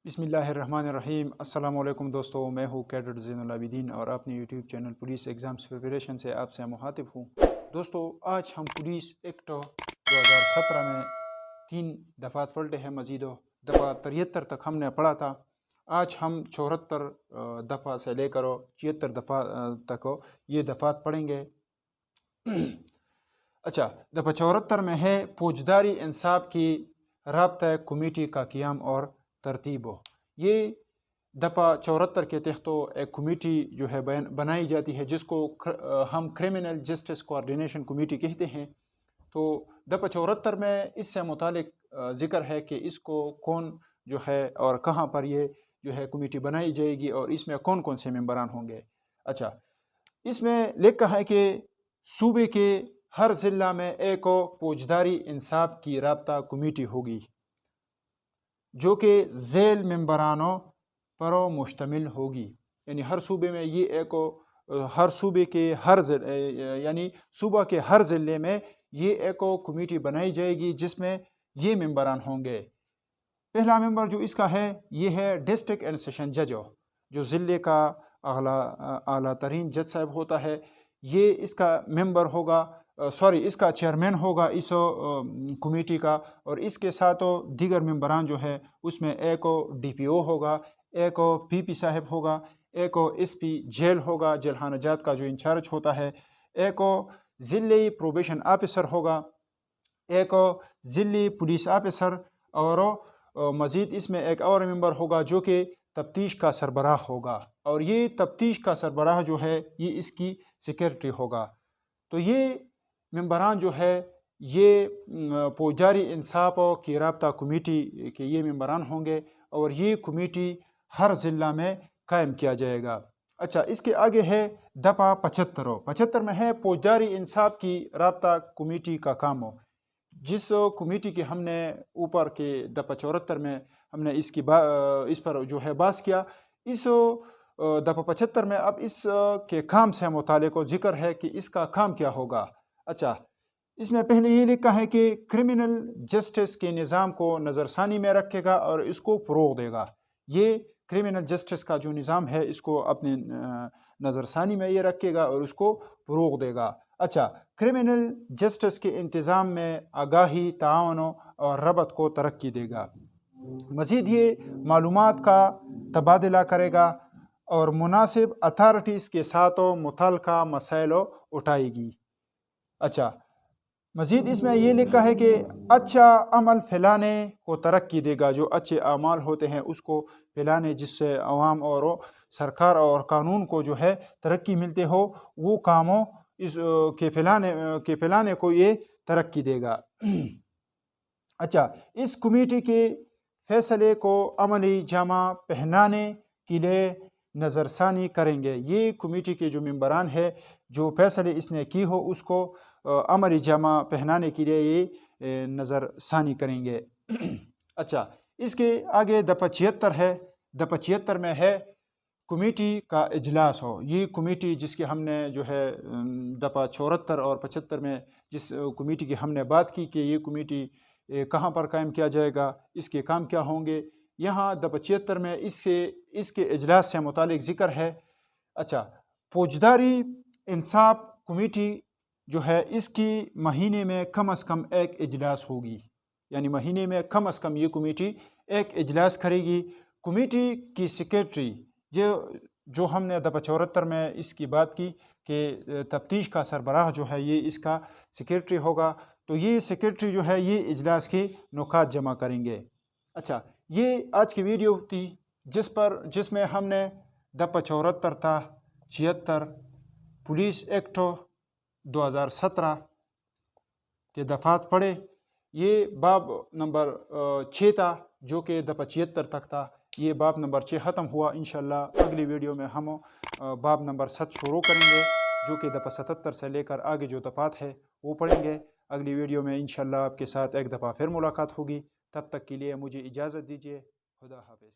بسم اللہ الرحمن الرحیم۔ السلام علیکم دوستو، میں ہوں کیڈٹ زین العابدین اور اپنے YouTube channel police exams preparation سے آپ سے مخاطب ہوں۔ دوستو، آج ہم پولیس ایکٹ 2017 میں 3 دفعات پلٹے ہیں، مزید دفعہ 73 تک ہم نے پڑھا تھا۔ آج ہم 74 دفعہ سے لے کر 76 دفعہ تک یہ دفعات پڑھیں گے۔ اچھا، دفعہ 74 میں ہے فوجداری انصاف کی رابطہ کمیٹی کا قیام اور ترتیب ہو۔ یہ دفعہ 74 کے تحت ایک کمیٹی جو ہے بنائی جاتی ہے، جس کو ہم کرمنل جسٹس کوآرڈینیشن کمیٹی کہتے ہیں۔ تو دفعہ 74 میں اس سے متعلق ذکر ہے کہ اس کو کون جو ہے اور کہاں پر یہ جو ہے کمیٹی بنائی جائے گی اور اس میں کون کون سے ممبران ہوں گے۔ اچھا، اس میں لکھا ہے کہ صوبے کے ہر ضلع میں ایک فوجداری انصاف کی رابطہ کمیٹی ہوگی، جو کہ ذیل ممبرانوں پر مشتمل ہوگی۔ یعنی ہر صوبے میں یہ ایک ہر صوبے کے یعنی صوبہ کے ہر ضلع میں یہ ایک کمیٹی بنائی جائے گی جس میں یہ ممبران ہوں گے۔ پہلا ممبر جو اس کا ہے یہ ہے ڈسٹرکٹ اینڈ سیشن جج، جو ضلع کا اعلیٰ ترین جج صاحب ہوتا ہے۔ یہ اس کا ممبر ہوگا، اس کا چیئرمین ہوگا اس کمیٹی کا، اور اس کے ساتھ دیگر ممبران جو ہے اس میں ایک ڈی پی او ہوگا، ایک پی پی صاحب ہوگا، ایک ایس پی جیل ہوگا، جیل خانہ جات کا جو انچارج ہوتا ہے، ایک ضلعی پروبیشن آفیسر ہوگا، ایک ضلعی پولیس آفیسر، اور مزید اس میں ایک اور ممبر ہوگا جو کہ تفتیش کا سربراہ ہوگا، اور یہ تفتیش کا سربراہ جو ہے یہ اس کی سیکریٹری ہوگا۔ تو یہ ممبران جو ہے یہ فوجداری انصاف کی رابطہ کمیٹی کے یہ ممبران ہوں گے، اور یہ کمیٹی ہر ضلع میں قائم کیا جائے گا۔ اچھا، اس کے آگے ہے دفعہ 75 میں ہے فوجداری انصاف کی رابطہ کمیٹی کا کام ہو۔ جس کمیٹی کی ہم نے اوپر کے دفعہ 74 میں ہم نے اس پر جو ہے بحث کیا، اس دفعہ 75 میں اب اس کے کام سے متعلق ذکر ہے کہ اس کا کام کیا ہوگا۔ اچھا، اس میں پہلے یہ لکھا ہے کہ کرمنل جسٹس کے نظام کو نظر ثانی میں رکھے گا اور اس کو فروغ دے گا۔ یہ کرمنل جسٹس کا جو نظام ہے اس کو اپنے نظر ثانی میں یہ رکھے گا اور اس کو فروغ دے گا۔ اچھا، کرمنل جسٹس کے انتظام میں آگاہی، تعاون اور ربط کو ترقی دے گا۔ مزید یہ معلومات کا تبادلہ کرے گا اور مناسب اتھارٹیز کے ساتھ متعلقہ مسائل اٹھائے گی۔ اچھا، مزید اس میں یہ لکھا ہے کہ اچھا عمل پھیلانے کو ترقی دے گا۔ جو اچھے اعمال ہوتے ہیں اس کو پھیلانے، جس سے عوام اور سرکار اور قانون کو جو ہے ترقی ملتے ہو، وہ کاموں اس کے پھیلانے کو یہ ترقی دے گا۔ اچھا، اس کمیٹی کے فیصلے کو عملی جامہ پہنانے کے لیے نظر ثانی کریں گے۔ یہ کمیٹی کے جو ممبران ہے، جو فیصلے اس نے کی ہو اس کو عملی جامہ پہنانے کے لیے یہ نظر ثانی کریں گے۔ اچھا، اس کے آگے دفعہ 76 ہے۔ دفعہ 76 میں ہے کمیٹی کا اجلاس ہو۔ یہ کمیٹی جس کی ہم نے جو ہے دفعہ 74 اور 75 میں جس کمیٹی کی ہم نے بات کی کہ یہ کمیٹی کہاں پر قائم کیا جائے گا، اس کے کام کیا ہوں گے، یہاں دفعہ 76 میں اس کے اجلاس سے متعلق ذکر ہے۔ اچھا، فوجداری انصاف کمیٹی جو ہے اس کی مہینے میں کم از کم ایک اجلاس ہوگی، یعنی مہینے میں کم از کم یہ کمیٹی ایک اجلاس کرے گی۔ کمیٹی کی سیکریٹری جو ہم نے دفعہ 74 میں اس کی بات کی کہ تفتیش کا سربراہ جو ہے یہ اس کا سیکریٹری ہوگا، تو یہ سیکریٹری جو ہے یہ اجلاس کے نکات جمع کریں گے۔ اچھا، یہ آج کی ویڈیو تھی جس میں ہم نے دفعہ 74 تا 76 پولیس ایکٹ 2017 کے دفعات پڑھے۔ یہ باب نمبر 6 تھا جو کہ دفعہ 76 تک تھا۔ یہ باب نمبر 6 ختم ہوا۔ انشاءاللہ اگلی ویڈیو میں ہم باب نمبر 7 شروع کریں گے، جو کہ دفعہ 77 سے لے کر آگے جو دفعات ہے وہ پڑھیں گے۔ اگلی ویڈیو میں انشاءاللہ آپ کے ساتھ ایک دفعہ پھر ملاقات ہوگی۔ تب تک کے لیے مجھے اجازت دیجیے۔ خدا حافظ۔